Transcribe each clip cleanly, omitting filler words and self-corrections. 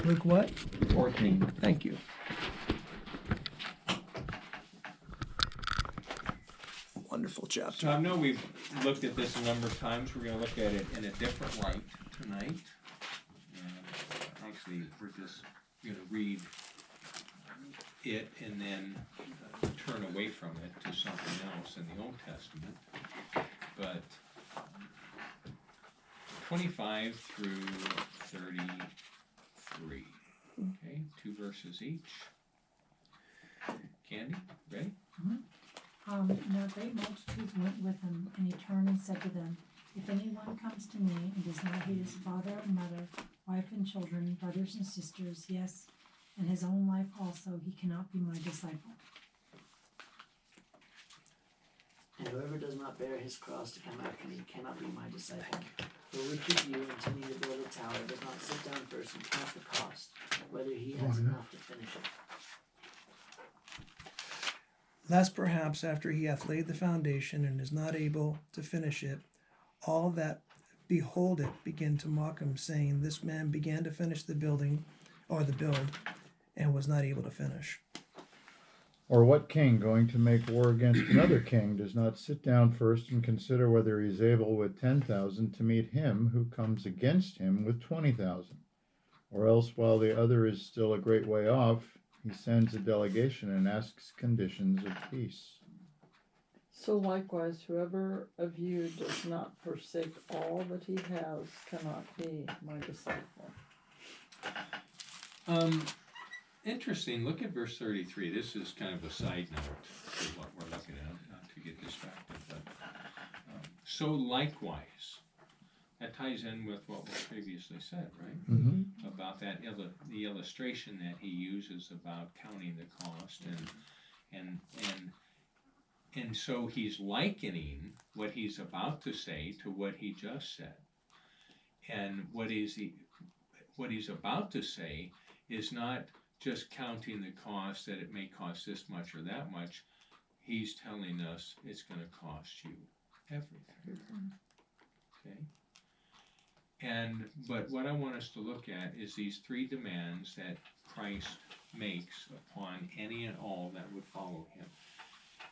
Luke what? 14. Thank you. Wonderful chapter. So I know we've looked at this a number of times. We're going to look at it in a different light tonight. Actually, we're just going to read it and then turn away from it to something else in the Old Testament. But 25 through 33. Okay, 2 verses each. Candy, ready? Now great multitudes went with him, and he turned and said to them, if anyone comes to me and does not hate his father and mother, wife and children, brothers and sisters, yes, and his own life also, he cannot be my disciple. And whoever does not bear his cross to come after me cannot be my disciple. For which of you, intending to build a tower, does not sit down first and count the cost, whether he has enough to finish it? Lest perhaps after he hath laid the foundation and is not able to finish it, all that behold it begin to mock him, saying, this man began to finish the building, or the build, and was not able to finish. Or what king, going to make war against another king, does not sit down first and consider whether he is able with 10,000 to meet him who comes against him with 20,000? Or else, while the other is still a great way off, he sends a delegation and asks conditions of peace. So likewise, whoever of you does not forsake all that he has cannot be my disciple. Interesting. Look at verse 33. This is kind of a side note to what we're looking at, not to get distracted. But so likewise, that ties in with what was previously said, right? Mm-hmm. About that the illustration that he uses about counting the cost and so he's likening what he's about to say to what he just said. And what he's about to say is not just counting the cost, that it may cost this much or that much. He's telling us it's going to cost you everything. Okay? But what I want us to look at is these 3 demands that Christ makes upon any and all that would follow him.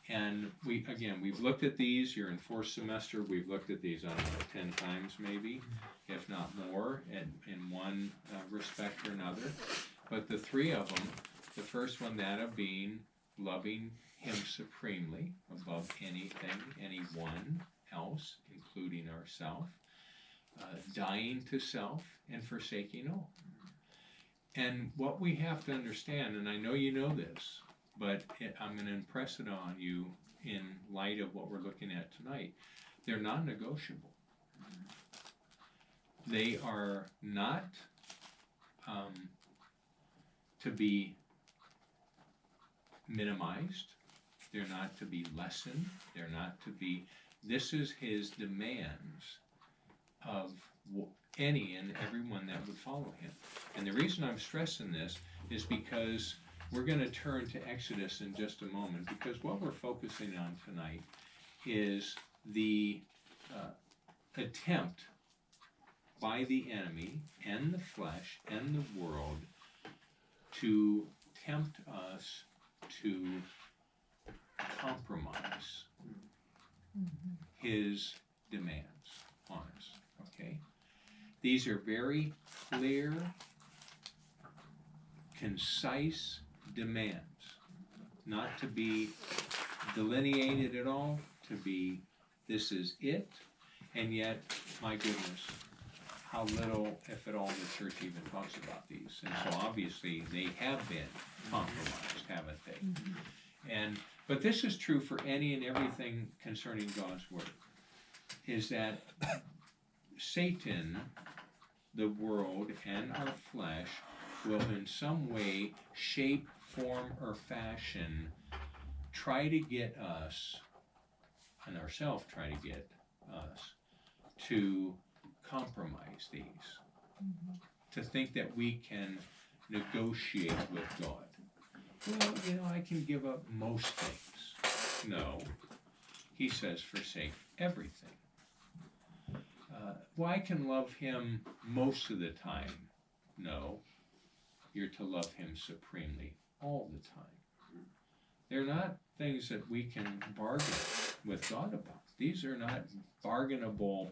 And we've looked at these. You're in 4th semester. We've looked at these, I don't know, 10 times maybe, if not more, in one respect or another. But the 3 of them, the first one, that of being loving him supremely above anything, anyone else, including ourselves, dying to self and forsaking all. And what we have to understand, and I know you know this, but I'm going to impress it on you in light of what we're looking at tonight. They're non-negotiable. They are not to be minimized. They're not to be lessened. They're not to be... This is his demands of any and everyone that would follow him. And the reason I'm stressing this is because we're going to turn to Exodus in just a moment, because what we're focusing on tonight is the attempt by the enemy and the flesh and the world to tempt us to compromise his demands on us. Okay? These are very clear, concise demands, not to be delineated at all, to be, this is it, and yet, my goodness, how little, if at all, the church even talks about these. And so obviously they have been compromised, haven't they? But this is true for any and everything concerning God's Word, is that Satan, the world, and our flesh will in some way, shape, form, or fashion try to get us, and ourselves try to get us, to compromise these. To think that we can negotiate with God. Well, I can give up most things. No. He says, forsake everything. Well, I can love him most of the time. No. you're to love him supremely all the time. They're not things that we can bargain with God about. These are not bargainable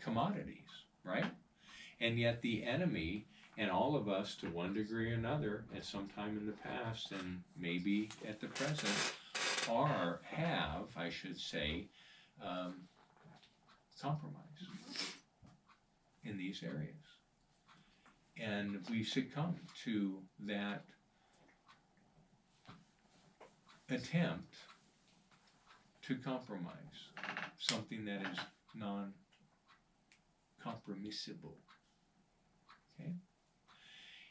commodities, right? And yet the enemy and all of us, to one degree or another, at some time in the past and maybe at the present, I should say, compromise in these areas. And we succumb to that attempt to compromise something that is non-compromisable. Okay?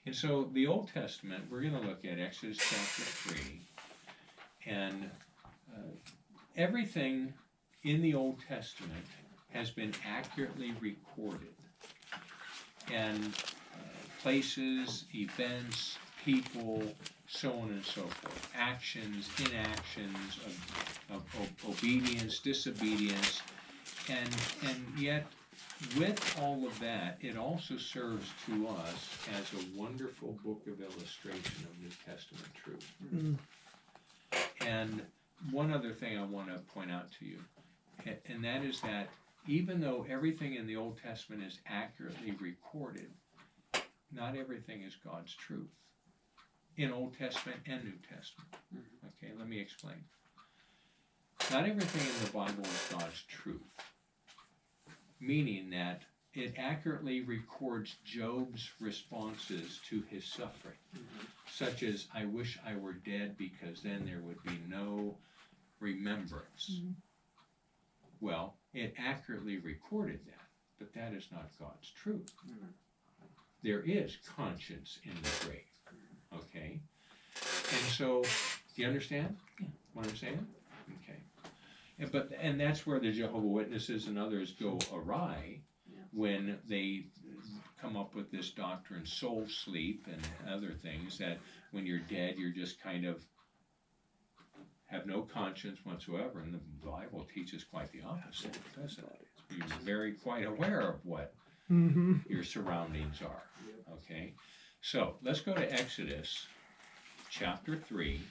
And so the Old Testament, we're going to look at Exodus chapter 3, and everything in the Old Testament has been accurately recorded. And places, events, people, so on and so forth, actions, inactions, of obedience, disobedience, and yet with all of that, it also serves to us as a wonderful book of illustration of New Testament truth. And one other thing I want to point out to you, and that is that even though everything in the Old Testament is accurately recorded, not everything is God's truth in Old Testament and New Testament. Okay, let me explain. Not everything in the Bible is God's truth, meaning that it accurately records Job's responses to his suffering, such as, I wish I were dead because then there would be no remembrance. Well, it accurately recorded that, but that is not God's truth. There is conscience in the grave, okay? And so, do you understand what I'm saying? Okay. And that's where the Jehovah's Witnesses and others go awry when they come up with this doctrine, soul sleep and other things, that when you're dead, you're just kind of have no conscience whatsoever. And the Bible teaches quite the opposite, doesn't it? You're very quite aware of what your surroundings are. Okay? So, let's go to Exodus chapter 3.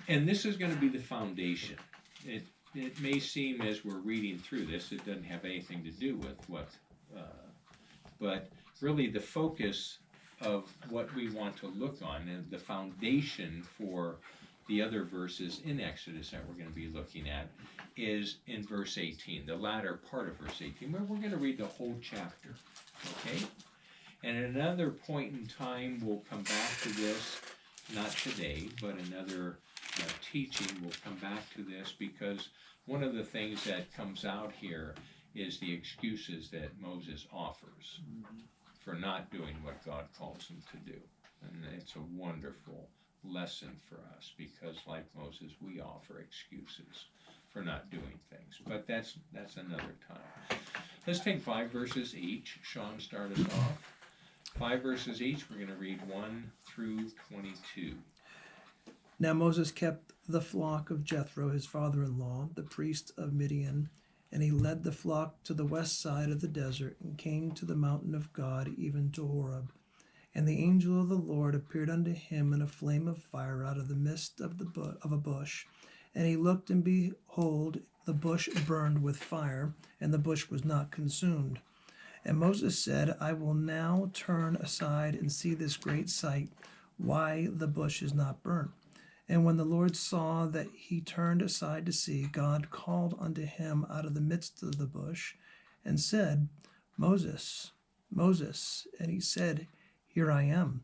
And this is going to be the foundation. It may seem as we're reading through this, it doesn't have anything to do with what, but really the focus of what we want to look on and the foundation for the other verses in Exodus that we're going to be looking at is in verse 18, the latter part of verse 18, where we're going to read the whole chapter, okay? And at another point in time, we'll come back to this, not today, but another teaching will come back to this, because one of the things that comes out here is the excuses that Moses offers for not doing what God calls him to do. And it's a wonderful lesson for us, because like Moses, we offer excuses for not doing things. But that's another time. Let's take 5 verses each. Sean, start us off. 5 verses each. We're going to read 1 through 22. Now Moses kept the flock of Jethro, his father-in-law, the priest of Midian, and he led the flock to the west side of the desert and came to the mountain of God, even to Horeb. And the angel of the Lord appeared unto him in a flame of fire out of the midst of a bush. And he looked, and behold, the bush burned with fire, and the bush was not consumed. And Moses said, I will now turn aside and see this great sight, why the bush is not burnt. And when the Lord saw that he turned aside to see, God called unto him out of the midst of the bush, and said, Moses, Moses. And he said, Here I am.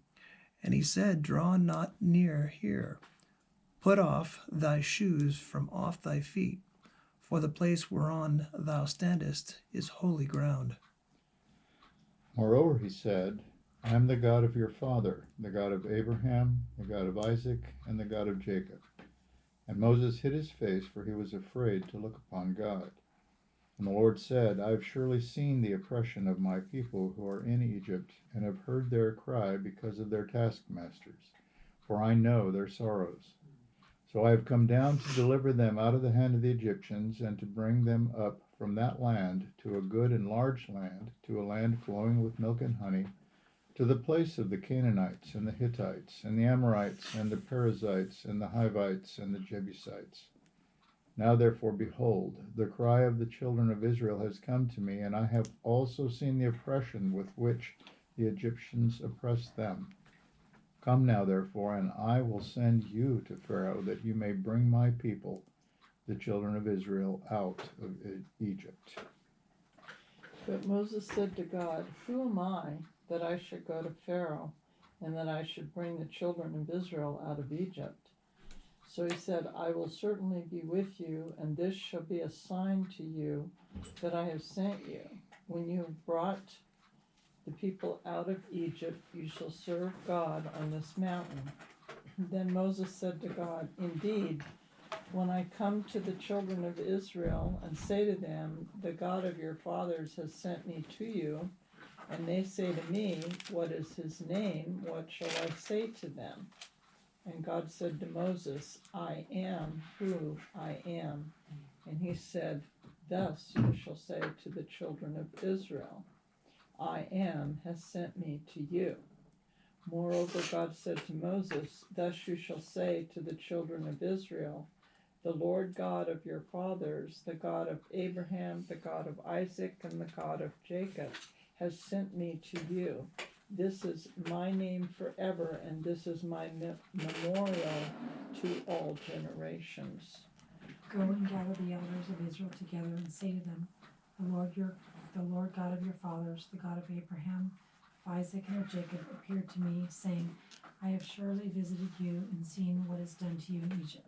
And he said, Draw not near here. Put off thy shoes from off thy feet, for the place whereon thou standest is holy ground. Moreover, he said, I am the God of your father, the God of Abraham, the God of Isaac, and the God of Jacob. And Moses hid his face, for he was afraid to look upon God. And the Lord said, I have surely seen the oppression of my people who are in Egypt, and have heard their cry because of their taskmasters, for I know their sorrows. So I have come down to deliver them out of the hand of the Egyptians, and to bring them up from that land to a good and large land, to a land flowing with milk and honey, to the place of the Canaanites and the Hittites and the Amorites and the Perizzites and the Hivites and the Jebusites. Now therefore, behold, the cry of the children of Israel has come to me, and I have also seen the oppression with which the Egyptians oppress them. Come now therefore, and I will send you to Pharaoh, that you may bring my people, the children of Israel, out of Egypt. But Moses said to God, Who am I, that I should go to Pharaoh, and that I should bring the children of Israel out of Egypt? So he said, I will certainly be with you, and this shall be a sign to you that I have sent you. When you have brought the people out of Egypt, you shall serve God on this mountain. Then Moses said to God, Indeed, when I come to the children of Israel and say to them, The God of your fathers has sent me to you, and they say to me, What is his name? What shall I say to them? And God said to Moses, I am who I am. And he said, Thus you shall say to the children of Israel, I am has sent me to you. Moreover, God said to Moses, Thus you shall say to the children of Israel, The Lord God of your fathers, the God of Abraham, the God of Isaac, and the God of Jacob, has sent me to you. This is my name forever, and this is my memorial to all generations. Go and gather the elders of Israel together and say to them, the Lord God of your fathers, the God of Abraham, of Isaac, and of Jacob, appeared to me, saying, I have surely visited you and seen what is done to you in Egypt.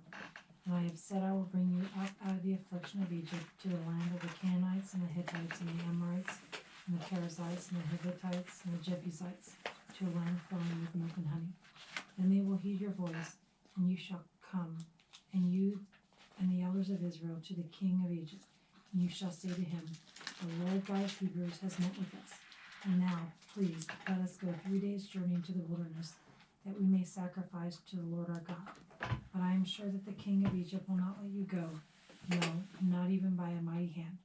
And I have said I will bring you up out of the affliction of Egypt to the land of the Canaanites and the Hittites and the Amorites and the Perizzites and the Hivites and the Jebusites, to a land flowing with milk and honey. Then they will heed your voice, and you shall come, and you and the elders of Israel, to the king of Egypt, and you shall say to him, The Lord God of Hebrews has met with us. And now, please, let us go 3 days' journey into the wilderness, that we may sacrifice to the Lord our God. But I am sure that the king of Egypt will not let you go, no, not even by a mighty hand.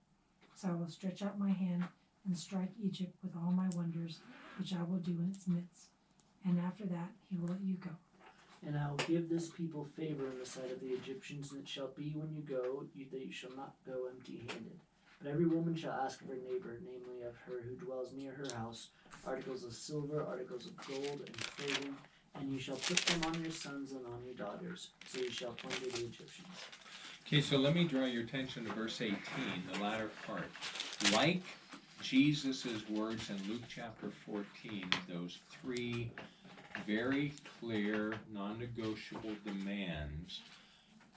So I will stretch out my hand and strike Egypt with all my wonders, which I will do in its midst. And after that he will let you go. And I will give this people favor in the sight of the Egyptians, and it shall be when you go, that you shall not go empty-handed. But every woman shall ask of her neighbor, namely of her who dwells near her house, articles of silver, articles of gold, and clothing, and you shall put them on your sons and on your daughters, so you shall plunder the Egyptians. Okay, so let me draw your attention to verse 18, the latter part. Like Jesus' words in Luke chapter 14, those three very clear, non-negotiable demands,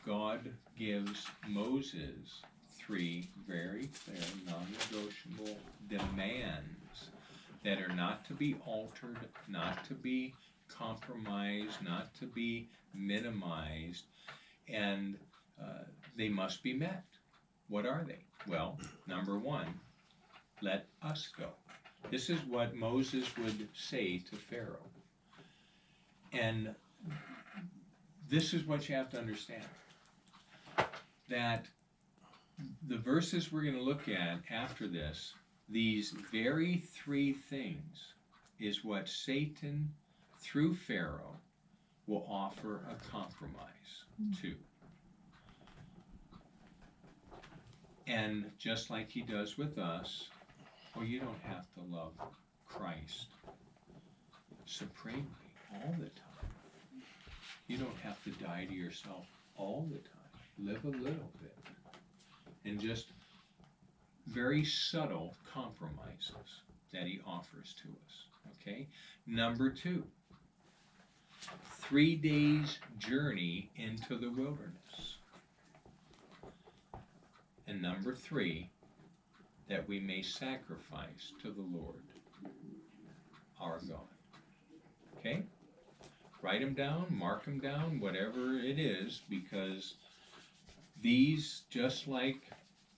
God gives Moses three very clear, non-negotiable demands that are not to be altered, not to be compromised, not to be minimized, and they must be met. What are they? Well, number one, let us go. This is what Moses would say to Pharaoh. And this is what you have to understand. That the verses we're going to look at after this, these very three things is what Satan, through Pharaoh, will offer a compromise to. And just like he does with us, well, you don't have to love Christ supremely all the time. You don't have to die to yourself all the time. Live a little bit. And just very subtle compromises that he offers to us. Okay? Number two, 3 days journey into the wilderness. And number three, that we may sacrifice to the Lord our God. Okay? Write them down, mark them down, whatever it is, because these, just like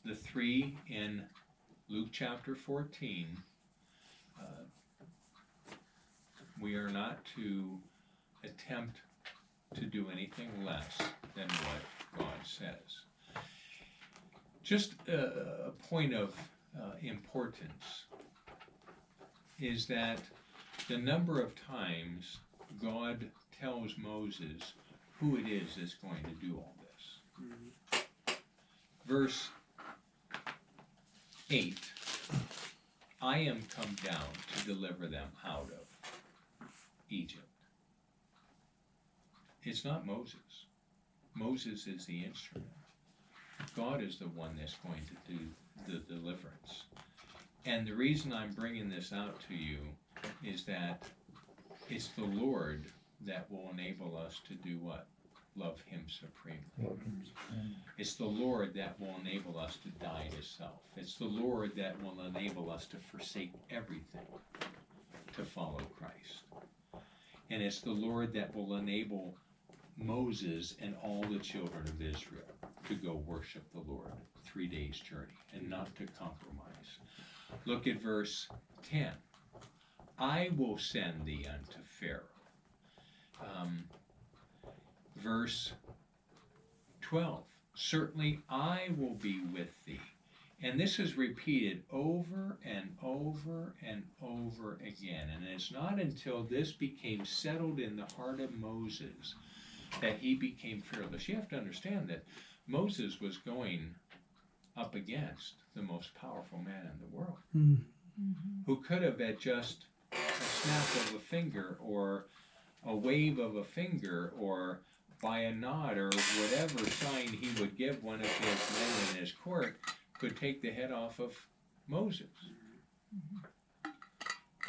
the three in Luke chapter 14, we are not to attempt to do anything less than what God says. Just a point of importance is that the number of times God tells Moses who it is that's going to do all this. Verse 8, I am come down to deliver them out of Egypt. It's not Moses. Moses is the instrument. God is the one that's going to do the deliverance. And the reason I'm bringing this out to you is that it's the Lord that will enable us to do what? Love Him supremely. It's the Lord that will enable us to die to self. It's the Lord that will enable us to forsake everything to follow Christ. And it's the Lord that will enable Moses and all the children of Israel to go worship the Lord 3 days' journey and not to compromise. Look at verse 10. I will send thee unto Pharaoh. Verse 12. Certainly I will be with thee. And this is repeated over and over and over again. And it's not until this became settled in the heart of Moses that he became fearless. You have to understand that Moses was going up against the most powerful man in the world, who could have at just a snap of a finger or a wave of a finger or by a nod or whatever sign he would give one of his men in his court, could take the head off of Moses.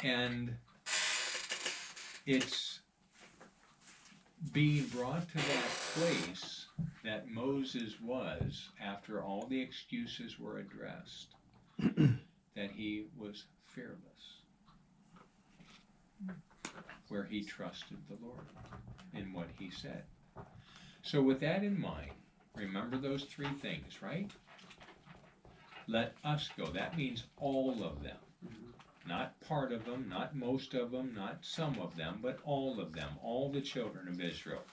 And it's being brought to that place that Moses was after all the excuses were addressed, that he was fearless, where he trusted the Lord in what he said. So with that in mind, remember those 3 things, right? Let us go. That means all of them. Not part of them, not most of them, not some of them, but all of them, all the children of Israel.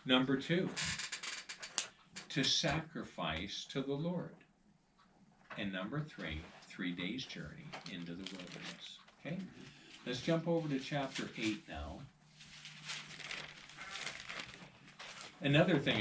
Number 2, to sacrifice to the Lord. And number 3, 3 days' journey into the wilderness. Okay? Let's jump over to chapter 8 now. Another thing